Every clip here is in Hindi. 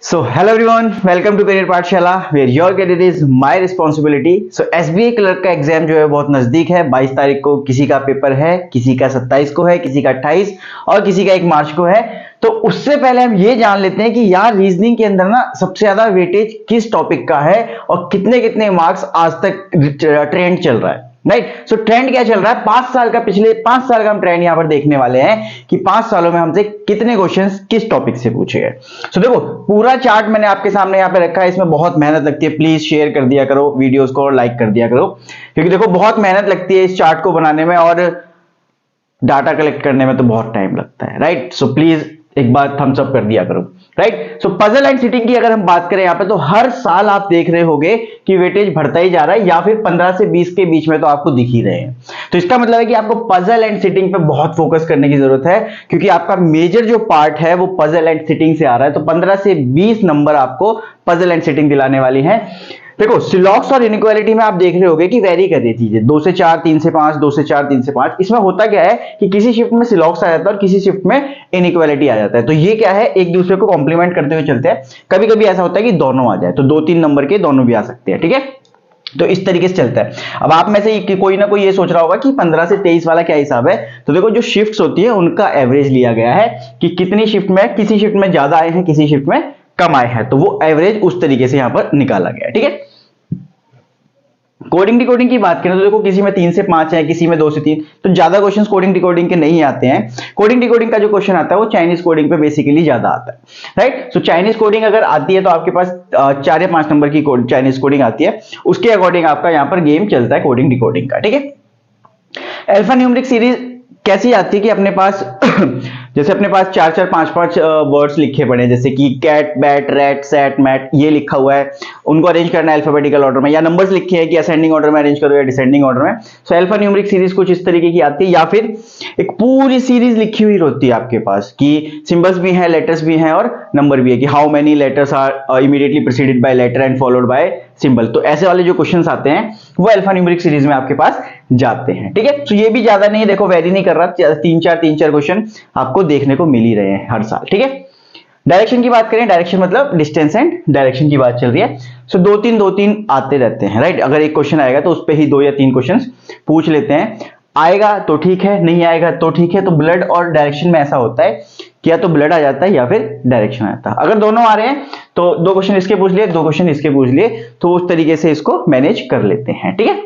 So hello everyone, welcome to Career पाठशाला where your career is my responsibility. So SBA clerk का एग्जाम जो है बहुत नजदीक है। 22 तारीख को किसी का पेपर है, किसी का 27 को है, किसी का 28 और किसी का 1 मार्च को है। तो उससे पहले हम ये जान लेते हैं कि यार रीजनिंग के अंदर ना सबसे ज्यादा वेटेज किस टॉपिक का है और कितने कितने मार्क्स आज तक ट्रेंड चल रहा है। राइट, सो ट्रेंड क्या चल रहा है? 5 साल का, पिछले 5 साल का हम ट्रेंड यहां पर देखने वाले हैं कि 5 सालों में हमसे कितने क्वेश्चंस किस टॉपिक से पूछे गए। सो देखो, पूरा चार्ट मैंने आपके सामने यहां पे रखा है। इसमें बहुत मेहनत लगती है, प्लीज शेयर कर दिया करो वीडियोस को और लाइक कर दिया करो, क्योंकि देखो बहुत मेहनत लगती है इस चार्ट को बनाने में और डाटा कलेक्ट करने में तो बहुत टाइम लगता है। राइट, सो प्लीज एक बार थम्स अप कर दिया करो। Right, so puzzle and sitting की अगर हम बात करें यहां पे, तो हर साल आप देख रहे होंगे कि वेटेज बढ़ता ही जा रहा है, या फिर 15 से 20 के बीच में तो आपको दिख ही रहे हैं। तो इसका मतलब है कि आपको पजल एंड सिटिंग पे बहुत फोकस करने की जरूरत है, क्योंकि आपका मेजर जो पार्ट है वो पजल एंड सिटिंग से आ रहा है। तो 15 से 20 नंबर आपको पजल एंड सिटिंग दिलाने वाली है। देखो, सिलॉक्स और इनइक्वालिटी में आप देख रहे होंगे कि वेरी कर रही चीजें, 2 से 4, 3 से 5, 2 से 4, 3 से 5। इसमें होता क्या है कि किसी शिफ्ट में सिलॉक्स आ जाता है और किसी शिफ्ट में इनइक्वालिटी आ जाता है। तो ये क्या है, एक दूसरे को कॉम्प्लीमेंट करते हुए चलते हैं। कभी कभी ऐसा होता है कि दोनों आ जाए, तो 2-3 नंबर के दोनों भी आ सकते हैं। ठीक है, तो इस तरीके से चलता है। अब आप में से कोई ना कोई ये सोच रहा होगा कि 15 से 23 वाला क्या हिसाब है। तो देखो, जो शिफ्ट्स होती है उनका एवरेज लिया गया है कि कितनी शिफ्ट में, किसी शिफ्ट में ज्यादा आए हैं, किसी शिफ्ट में कम आए हैं, तो वो एवरेज उस तरीके से यहां पर निकाला गया है। ठीक है, कोडिंग डिकोडिंग की बात करें तो देखो, किसी में 3 से 5 है, किसी में 2 से 3, तो ज्यादा क्वेश्चंस कोडिंग डिकोडिंग के नहीं आते हैं। कोडिंग डिकोडिंग का जो क्वेश्चन आता है वो चाइनीज कोडिंग पे बेसिकली ज्यादा आता है। राइट, सो चाइनीज कोडिंग अगर आती है तो आपके पास 4 या 5 नंबर की चाइनीज कोडिंग आती है, उसके अकॉर्डिंग आपका यहाँ पर गेम चलता है कोडिंग डिकोडिंग का। ठीक है, अल्फा न्यूमेरिक सीरीज कैसी आती है कि अपने पास जैसे अपने पास 4-4, 5-5 वर्ड्स लिखे पड़े हैं, जैसे कि cat, bat, rat, sat, mat, ये लिखा हुआ है, उनको अरेंज करना है अल्फाबेटिकल ऑर्डर में, या नंबर्स लिखे हैं कि असेंडिंग ऑर्डर में अरेंज करो या डिसेंडिंग ऑर्डर में। सो अल्फा न्यूमेरिक सीरीज कुछ इस तरीके की आती है, या फिर एक पूरी सीरीज लिखी हुई होती है आपके पास कि सिंबल्स भी हैं, लेटर्स भी हैं और नंबर भी है, कि how many letters are immediately preceded by letter and followed by symbol. तो ऐसे वाले जो क्वेश्चंस आते हैं वो अल्फा न्यूमेरिक सीरीज में आपके पास जाते हैं। ठीक है, तो ये भी ज्यादा नहीं, देखो वेरी नहीं कर रहा, 3-4 क्वेश्चन आपको देखने को मिल ही रहे हैं हर साल। ठीक है, डायरेक्शन की बात करें, डायरेक्शन मतलब डिस्टेंस एंड डायरेक्शन की बात चल रही है। सो 2-3 आते रहते हैं। राइट, अगर एक क्वेश्चन आएगा तो उस पर ही 2 या 3 क्वेश्चन पूछ लेते हैं। आएगा तो ठीक है, नहीं आएगा तो ठीक है। तो ब्लड और डायरेक्शन में ऐसा होता है कि या तो ब्लड आ जाता है या फिर डायरेक्शन आ जाता है। अगर दोनों आ रहे हैं तो 2 क्वेश्चन इसके पूछ लिए, 2 क्वेश्चन इसके पूछ लिए, तो उस तरीके से इसको मैनेज कर लेते हैं। ठीक है,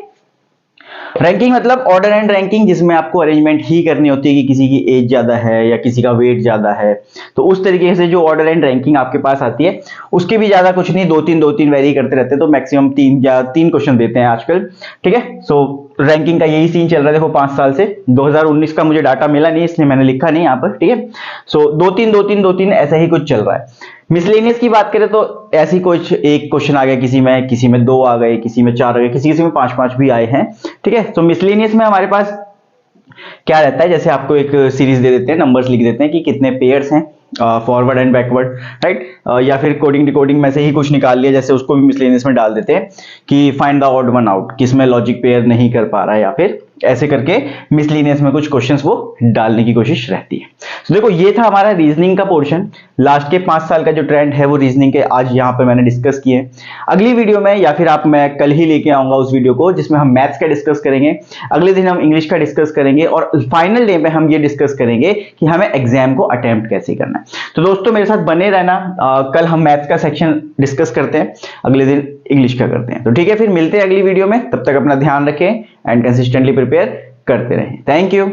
रैंकिंग मतलब ऑर्डर एंड रैंकिंग, जिसमें आपको अरेंजमेंट ही करनी होती है कि किसी की एज ज्यादा है या किसी का वेट ज्यादा है। तो उस तरीके से जो ऑर्डर एंड रैंकिंग आपके पास आती है, उसकी भी ज्यादा कुछ नहीं, 2-3 वेरी करते रहते हैं। तो मैक्सिमम 3 क्वेश्चन देते हैं आजकल। ठीक है, सो रैंकिंग का यही सीन चल रहा है। देखो 5 साल से, 2019 का मुझे डाटा मिला नहीं इसलिए मैंने लिखा नहीं यहाँ पर। ठीक है, सो 2-3 ऐसा ही कुछ चल रहा है। मिसलेनियस की बात करें तो ऐसी कुछ एक क्वेश्चन आ गया, किसी में 2 आ गए, किसी में 4 आ गए, किसी में 5-5 भी आए हैं। ठीक है, तो मिसलेनियस में हमारे पास क्या रहता है, जैसे आपको एक सीरीज दे देते हैं, नंबर्स लिख देते हैं कि कितने पेयर्स हैं फॉरवर्ड एंड बैकवर्ड। राइट, या फिर कोडिंग डिकोडिंग में से ही कुछ निकाल लिया, जैसे उसको भी मिसलेनियस में डाल देते हैं कि find the odd one out, किसमें लॉजिक पेयर नहीं कर पा रहा है, या फिर ऐसे करके मिसलेनियस में कुछ क्वेश्चंस वो डालने की कोशिश रहती है। तो देखो, ये था हमारा रीजनिंग का पोर्शन। लास्ट के 5 साल का जो ट्रेंड है वो रीजनिंग के आज यहाँ पे मैंने डिस्कस किए। अगली वीडियो में या फिर मैं कल ही लेके आऊंगा उस वीडियो को, जिसमें हम मैथ्स का डिस्कस करेंगे। अगले दिन हम इंग्लिश का डिस्कस करेंगे और फाइनल डे में हम ये डिस्कस करेंगे कि हमें एग्जाम को अटेम्प्ट कैसे करना है। तो दोस्तों मेरे साथ बने रहना। कल हम मैथ्स का सेक्शन डिस्कस करते हैं, अगले दिन इंग्लिश का करते हैं। तो ठीक है, फिर मिलते हैं अगली वीडियो में। तब तक अपना ध्यान रखें एंड कंसिस्टेंटली प्रिपेयर करते रहें। Thank you.